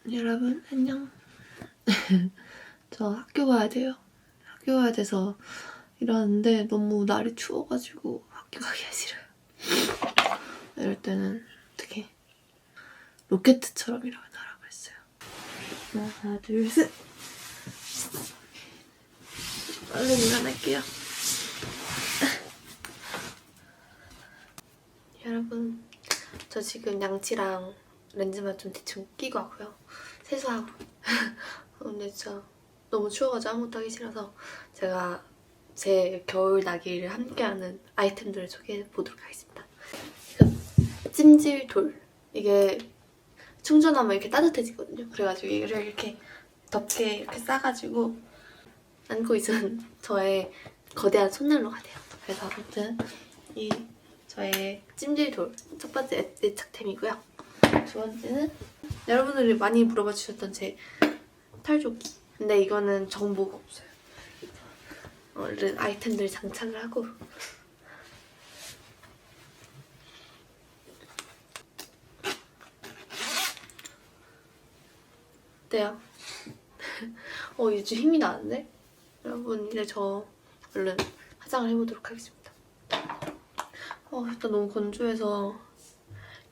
여러분 안녕. 저 학교 가야 돼요. 학교 가야 돼서 일어났는데 너무 날이 추워가지고 학교 가기가 싫어요. 이럴 때는 어떻게 로켓처럼 이렇게 나라고 했어요. 하나 둘 셋. 얼른 일어날게요. 여러분 저 지금 양치랑 렌즈만 좀 대충 끼고 하고요. 세수하고 근데 진짜 너무 추워가지고 아무것도 하기 싫어서 제가 제 겨울 나기를 함께하는 아이템들을 소개해보도록 하겠습니다. 찜질돌. 이게 충전하면 이렇게 따뜻해지거든요. 그래가지고 이를 이렇게 덮개 이렇게 싸가지고 안고 있는 저의 거대한 손난로가 돼요. 그래서 아무튼 이 저의 찜질돌 첫 번째 애착템이고요. 두 번째는 여러분들이 많이 물어봐 주셨던 제 탈조기. 근데 이거는 정보가 없어요. 얼른 아이템들 장착을 하고 어때요? 요즘 힘이 나는데? 여러분 이제 저 얼른 화장을 해보도록 하겠습니다. 일단 너무 건조해서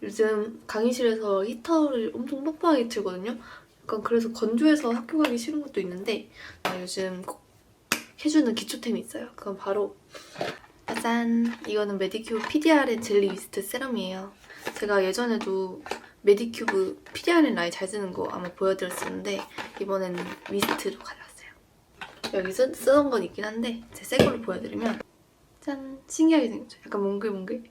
요즘 강의실에서 히터를 엄청 빡빡하게 틀거든요. 약간 그래서 건조해서 학교 가기 싫은 것도 있는데 요즘 꼭 해주는 기초템이 있어요. 그건 바로 짜잔! 이거는 메디큐브 PDRN 젤리 미스트 세럼이에요. 제가 예전에도 메디큐브 PDRN 라인 잘 쓰는 거 아마 보여드렸었는데 이번에는 미스트로 가져왔어요. 여기 쓰던 건 있긴 한데 제 새 걸로 보여드리면 짠! 신기하게 생겼죠? 약간 몽글몽글?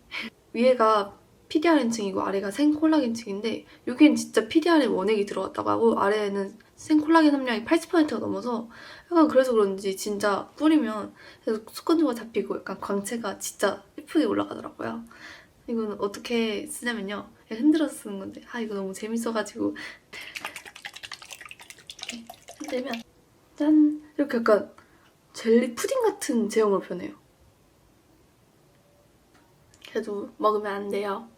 위에가 PDRN층이고 아래가 생콜라겐층인데 여기는 진짜 PDRN 원액이 들어갔다고 하고 아래에는 생콜라겐 함량이 80%가 넘어서 약간 그래서 그런지 진짜 뿌리면 계속 수건조가 잡히고 약간 광채가 진짜 예쁘게 올라가더라고요. 이거는 어떻게 쓰냐면요. 그냥 흔들어서 쓰는 건데 이거 너무 재밌어가지고 이렇게 흔들면 짠! 이렇게 약간 젤리 푸딩 같은 제형으로 변해요. 그래도 먹으면 안 돼요.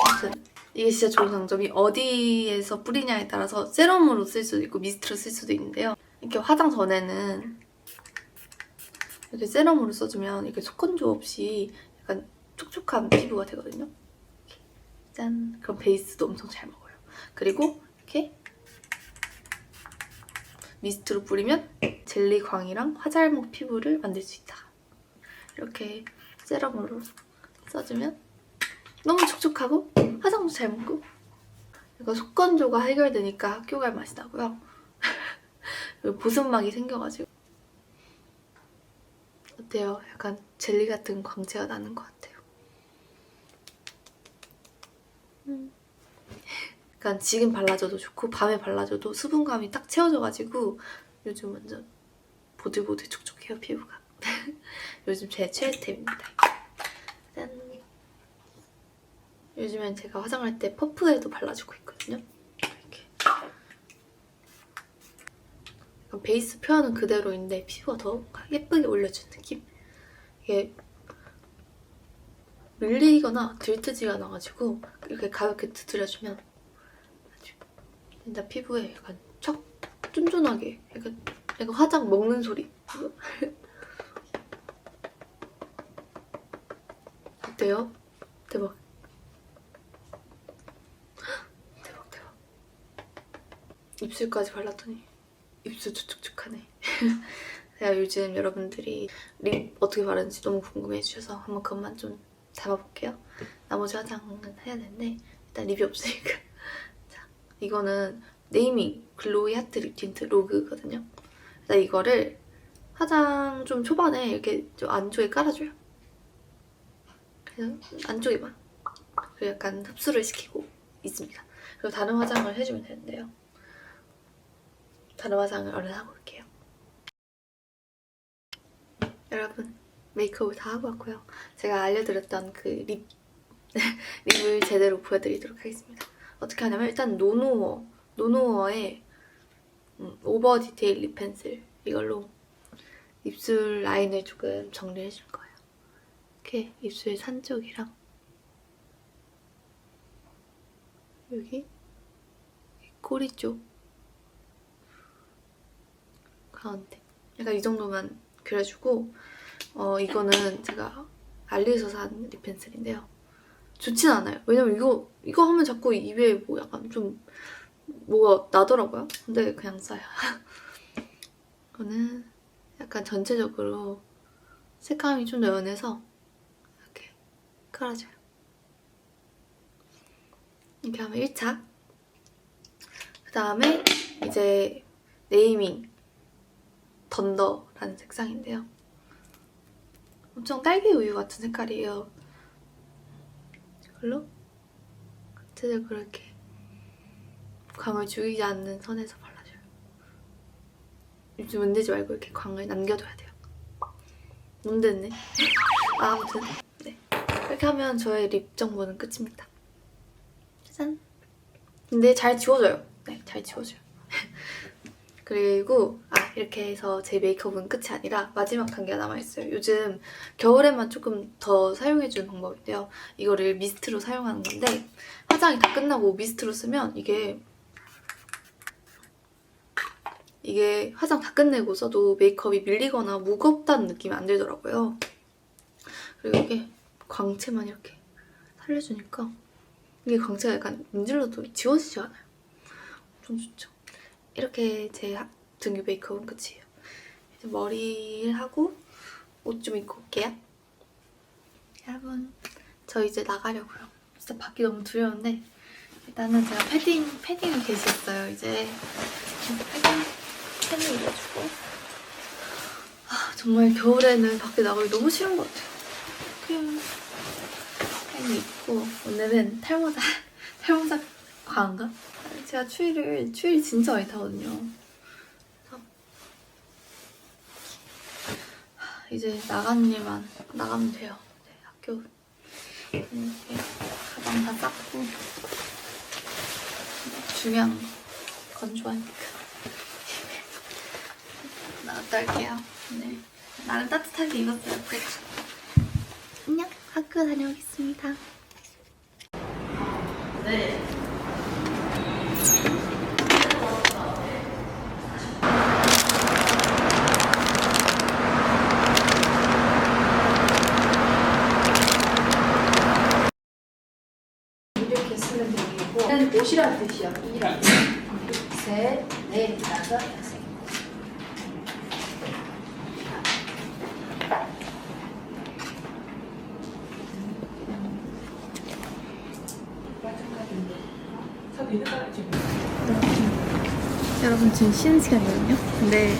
아무튼 이게 진짜 좋은 장점이 어디에서 뿌리냐에 따라서 세럼으로 쓸 수도 있고 미스트로 쓸 수도 있는데요. 이렇게 화장 전에는 이렇게 세럼으로 써주면 이렇게 속건조 없이 약간 촉촉한 피부가 되거든요. 이렇게. 짠! 그럼 베이스도 엄청 잘 먹어요. 그리고 이렇게 미스트로 뿌리면 젤리광이랑 화잘먹 피부를 만들 수 있다. 이렇게 세럼으로 써주면 너무 촉촉하고 화장도 잘 먹고 이거 속건조가 해결되니까 학교 갈 맛이 나고요. 보습막이 생겨가지고 어때요? 약간 젤리 같은 광채가 나는 것 같아요. 약간 지금 발라줘도 좋고 밤에 발라줘도 수분감이 딱 채워져가지고 요즘 완전 보들보들 촉촉해요 피부가. 요즘 제 최애템입니다. 짠! 요즘엔 제가 화장할 때 퍼프에도 발라주고 있거든요. 이렇게 약간 베이스 표현은 그대로인데 피부가 더 예쁘게 올려주는 느낌? 이게 밀리거나 들뜨지가 않아가지고 이렇게 가볍게 두드려주면 아주 진짜 피부에 약간 촥 쫀쫀하게 약간 화장 먹는 소리. 어때요? 대박. 대박 대박. 입술까지 발랐더니 입술도 촉촉하네. 제가 요즘 여러분들이 립 어떻게 바르는지 너무 궁금해해주셔서 한번 그것만 좀 잡아볼게요. 나머지 화장은 해야 되는데 일단 립이 없으니까. 자, 이거는 네이밍 글로이 하트 립 틴트 로그거든요. 그래서 이거를 화장 좀 초반에 이렇게 좀 안쪽에 깔아줘요. 그냥 안쪽에만. 그리고 약간 흡수를 시키고 있습니다. 그리고 다른 화장을 해주면 되는데요. 다른 화장을 얼른 하고 올게요. 여러분 메이크업을 다 하고 왔고요. 제가 알려드렸던 그 립을 제대로 보여드리도록 하겠습니다. 어떻게 하냐면 일단 노노어의 오버 디테일 립 펜슬 이걸로 입술 라인을 조금 정리해줄 거예요. 이렇게 입술 산 쪽이랑 여기 꼬리 쪽 가운데 약간 이 정도만 그려주고 이거는 제가 알리에서 산 립 펜슬인데요. 좋진 않아요. 왜냐면 이거 하면 자꾸 입에 뭐 약간 좀 뭐가 나더라고요. 근데 그냥 써요. 이거는 약간 전체적으로 색감이 좀 더 연해서 이렇게 깔아줘요. 이렇게 하면 1차. 그 다음에 이제 네이밍 던더라는 색상인데요. 엄청 딸기 우유 같은 색깔이에요. 이걸로 전체적으로 이렇게 광을 죽이지 않는 선에서 발라줘요. 요즘 문대지 말고 이렇게 광을 남겨둬야 돼요. 문대네. 아무튼 네. 이렇게 하면 저의 립 정보는 끝입니다. 짠! 근데 잘 지워져요. 네, 잘 지워져요. 그리고 이렇게 해서 제 메이크업은 끝이 아니라 마지막 단계가 남아있어요. 요즘 겨울에만 조금 더 사용해주는 방법인데요. 이거를 미스트로 사용하는 건데 화장이 다 끝나고 미스트로 쓰면 이게 화장 다 끝내고 써도 메이크업이 밀리거나 무겁다는 느낌이 안 들더라고요. 그리고 이게 광채만 이렇게 살려주니까 이게 광채가 약간 문질러도 지워지지 않아요. 좀 좋죠. 이렇게 제 등교 메이크업은 끝이에요. 이제 머리를 하고 옷 좀 입고 올게요. 여러분, 저 이제 나가려고요. 진짜 밖이 너무 두려운데 일단은 제가 패딩을 게시했어요. 이제 패딩을 입어주고 정말 겨울에는 밖에 나가기 너무 싫은 것 같아요. 패딩 입고 오늘은 탈모자 과인가? 제가 추위를 진짜 많이 타거든요. 그래서 이제 나가는 일만 나가면 돼요. 네, 학교 이렇게 가방 다 쌌고 중요한 건조하니까 나갔다 올게요. 네, 나는 따뜻하게 입었어요. 그렇죠? 안녕, 학교 다녀오겠습니다. 네. 이렇게 쓰면 되고 옷이란 뜻이야. 1, 2, 3, 4, 5, 6. 여러분 지금 쉬는 시간이거든요? 근데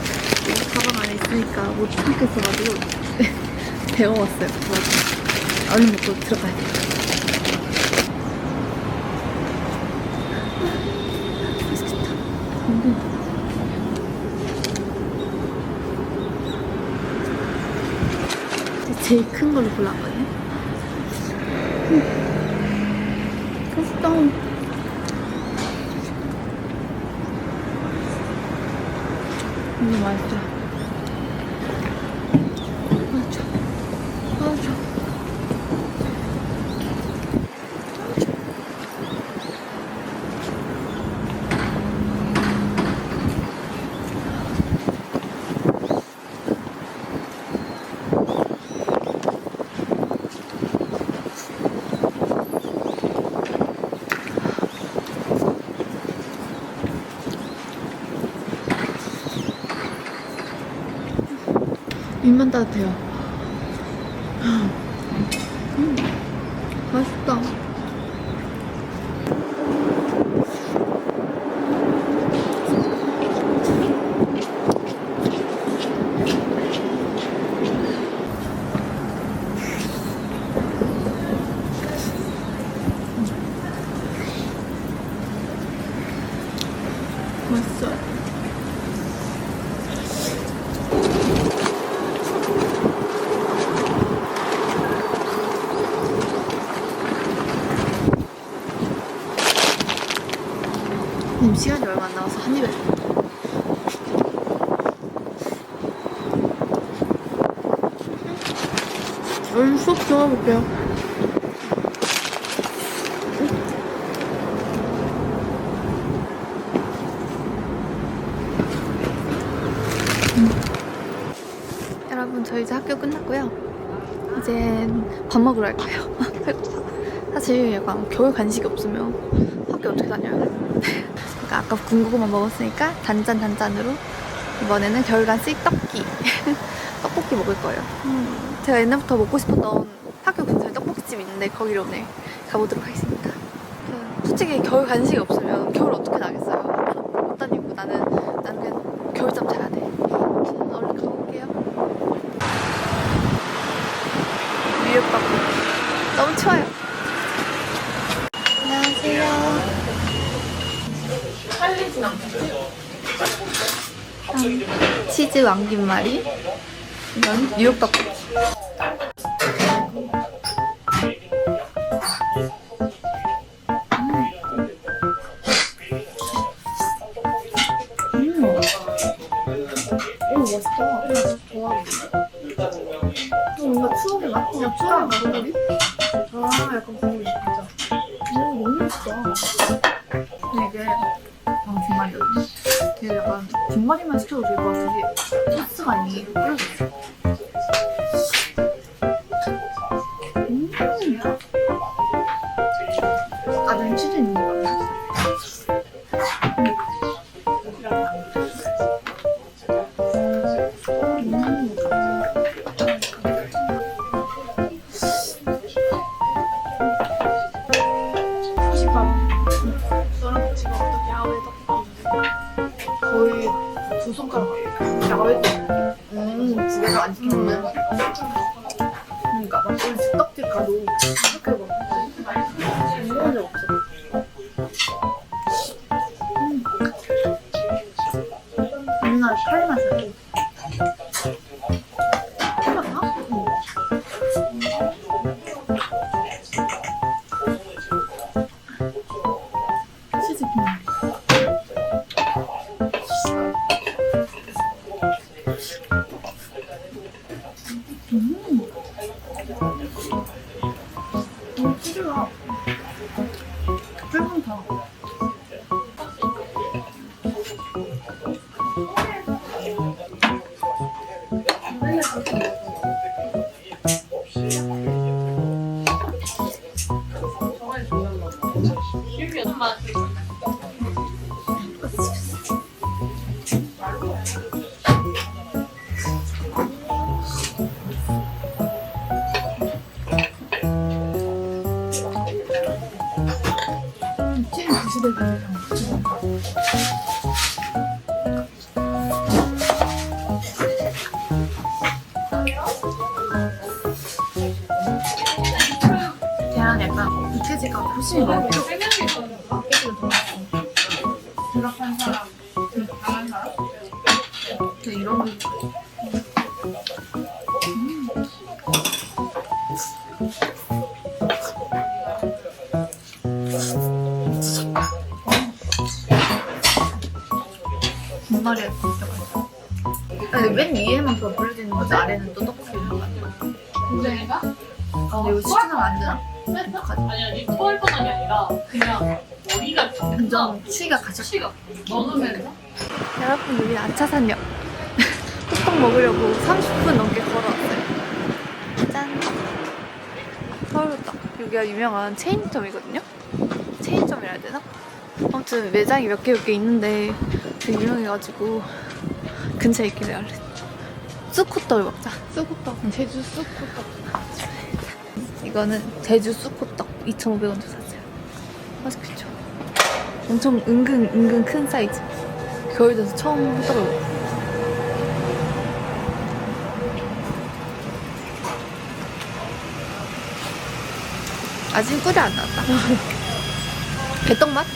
가방 안에 있으니까 못 참겠어가지고 배워왔어요. 얼른 먹고 들어가야 돼요. 맛있겠다. 제일 큰 걸로 골랐거든요. 맛있다. 너무 맛있어. 좋아. 입만 따뜻해요. 맛있다. 맛있어요. 지금 시간이 얼마 안 남아서 한 입에 얼른 수업 들어가볼게요. 저희 이제 학교 끝났고요. 이제 밥 먹으러 갈 거예요. 배고파. 사실 약간 겨울 간식이 없으면 학교 어떻게 다녀요? 그러니까 아까 군고구마 먹었으니까 단짠으로 이번에는 겨울 간식 떡볶이. 떡볶이 먹을 거예요. 제가 옛날부터 먹고 싶었던 학교 근처에 떡볶이집 있는데 거기로 오늘 가보도록 하겠습니다. 솔직히 겨울 간식이 없으면 겨울 어떻게 나겠어요? 못 다니고 나는 그냥 겨울잠 자야 돼. 저는 얼른 가볼게요. 미역밥국 너무 추워요. 안녕하세요. 치즈 왕김말이, 이건 뉴욕떡볶이. 오, 맛있다. 뭔가 추억이 나? 그냥 추억 국물이? 아, 약간 국물이 진짜. 오, 너무 맛있다. 근데 이게 김말이거든요. 되게 약간 김말이만 시켜도 될 것 같은 게 소스가 아니에요. 뿌려졌어. 아직 치즈 있는 거 같아요. 거의 두 손가락 야외 집에서 안 시키면 그러니까 막 우리 집떡집 가도 이렇게 먹고 먹은 적 없어. 옛날에 카레 맛이야. 맛나? 치즈 그냥. 치즈가 쫄깃하. 치즈 드시들 계란 약간 육회지가 훨씬 많아요. 대답한 사람, 강한 사람? 근데 이런 거 정말이야, 진짜 맛있어. 근데 맨 위에만 더 뿌려지는 거지 아래는 또 떡볶이 있는 거 아니야? 굉장히가? 근데 이거 시키면 안 되나? 아니 토할 뻔한게 아니라 그냥 머리가 완전 추위가 가셨어. 치가 먹으면서 여러분, 여기 아차산역. 호떡 먹으려고 30분 넘게 걸어왔어요. 짠. 서울호떡. 여기가 유명한 체인점이거든요? 체인점이라 해야 되나? 아무튼 매장이 몇 개 있는데 되게 유명해가지고 근처에 있길래 알래. 쑥호떡을 먹자. 쑥호떡. 제주 쑥호떡. 이거는 제주 쑥호떡 2,500원 주 샀어요. 맛있겠죠? 엄청 은근 큰 사이즈. 겨울 돼서 처음 호떡을 먹어요. 아직 꿀이 안 나왔다. 개떡 맛?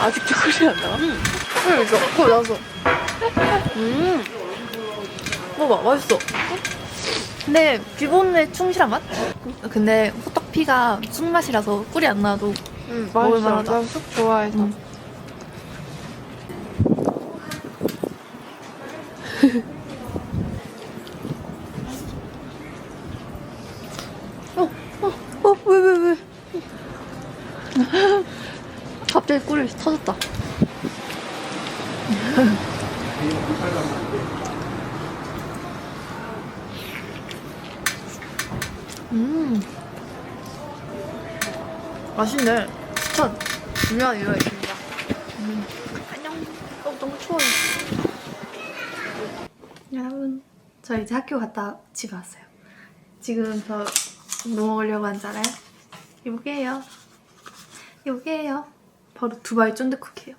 아직도 꿀이 안 나와? 꿀 있어. 꿀 나왔어. 먹어봐. 맛있어. 근데 기본에 충실한 맛? 근데 호떡 피가 쑥 맛이라서 꿀이 안 나도 먹을 만하다. 난 쑥 좋아해서. 왜? 갑자기 꿀이 터졌다. 맛있네. 추천. 유명한 이유가 있습니다. 안녕. 너무 추워요. 여러분, 저 이제 학교 갔다 집에 왔어요. 지금 저 뭐 먹으려고 하는지 알아요? 이거게요. 이거게요. 바로 두바이 쫀득쿠키예요.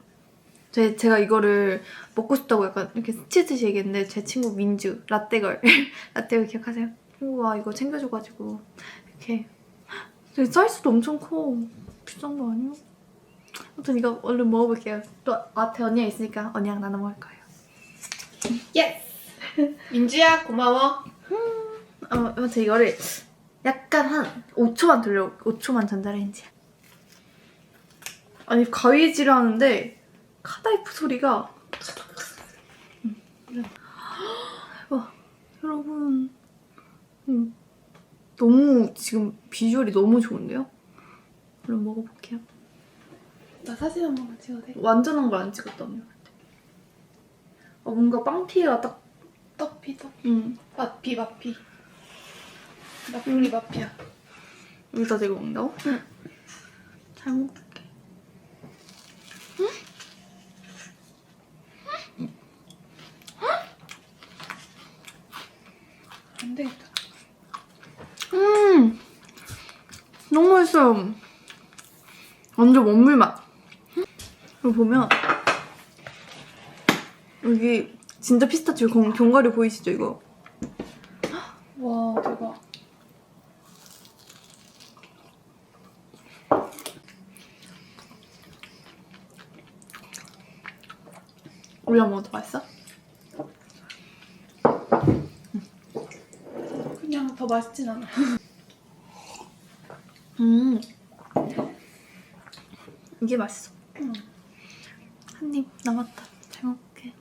제가 이거를 먹고 싶다고 약간 이렇게 스치듯이 얘기했는데 제 친구 민주, 라떼걸, 라떼걸 기억하세요? 친구가 이거 챙겨줘가지고 이렇게 되게 사이즈도 엄청 커. 비싼 거 아니야? 아무튼 이거 얼른 먹어볼게요. 또 앞에 언니가 있으니까 언니랑 나눠 먹을 거예요. 예스! 민주야 고마워. 아무튼 이거를 약간 한 5초만 전자레인지. 아니 가위질을 하는데 카다이프 소리가 와 여러분 너무 지금 비주얼이 너무 좋은데요? 얼른 먹어볼게요. 나 사진 한 번만 찍어도 돼? 완전한 걸 안 찍었다 언니한테. 뭔가 빵피가 딱 떡피 떡. 맛피 나풀리 마피아. 여기다 대고 먹는다고? 응. 잘 먹을게. 안 되겠다. 너무 맛있어요. 완전 원물 맛. 여기 보면 여기 진짜 피스타치오 견과류 보이시죠 이거? 와 대박. 올려 먹어도 맛있어? 그냥 더 맛있진 않아. 이게 맛있어. 한 입 남았다. 잘 먹을게.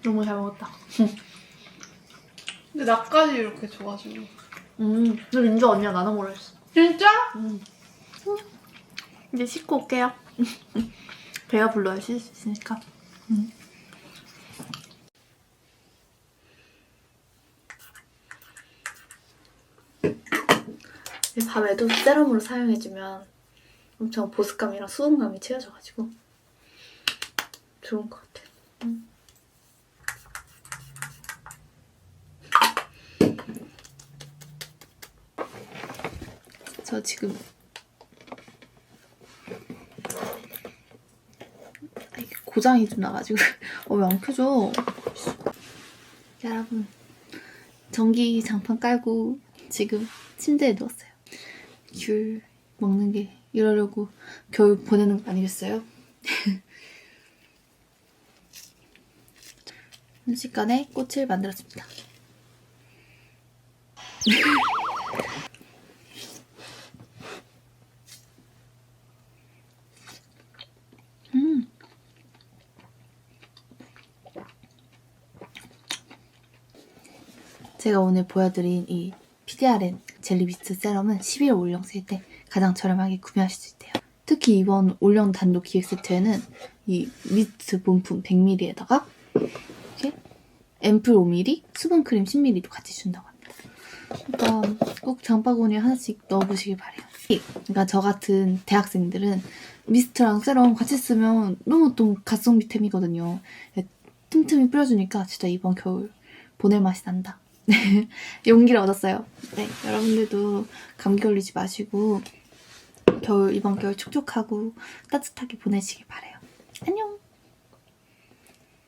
너무 잘 먹었다. 근데 나까지 이렇게 줘가지고. 너 민주 언니랑 나눠 먹으려 했어. 진짜? 이제 씻고 올게요. 배가 불러야 씻을 수 있으니까. 밤에도 세럼으로 사용해주면 엄청 보습감이랑 수분감이 채워져가지고 좋은 것 같아요. 저 지금 이게 고장이 좀 나가지고 왜 안 켜져? 여러분 전기 장판 깔고 지금 침대에 누웠어요. 귤 먹는 게 이러려고 겨울 보내는 거 아니겠어요? 순식간에 꽃을 만들었습니다. 제가 오늘 보여드린 이 PDRN 젤리 미스트 세럼은 11월 올영 세일 때 가장 저렴하게 구매하실 수 있대요. 특히 이번 올영 단독 기획 세트에는 이 미스트 본품 100ml에다가 이렇게 앰플 5ml, 수분크림 10ml도 같이 준다고 합니다. 그러니까 꼭 장바구니에 하나씩 넣어보시길 바래요. 그러니까 저 같은 대학생들은 미스트랑 세럼 같이 쓰면 너무 또 가성비템이거든요. 틈틈이 뿌려주니까 진짜 이번 겨울 보낼 맛이 난다. 용기를 얻었어요. 네, 여러분들도 감기 걸리지 마시고 이번 겨울 촉촉하고 따뜻하게 보내시길 바래요.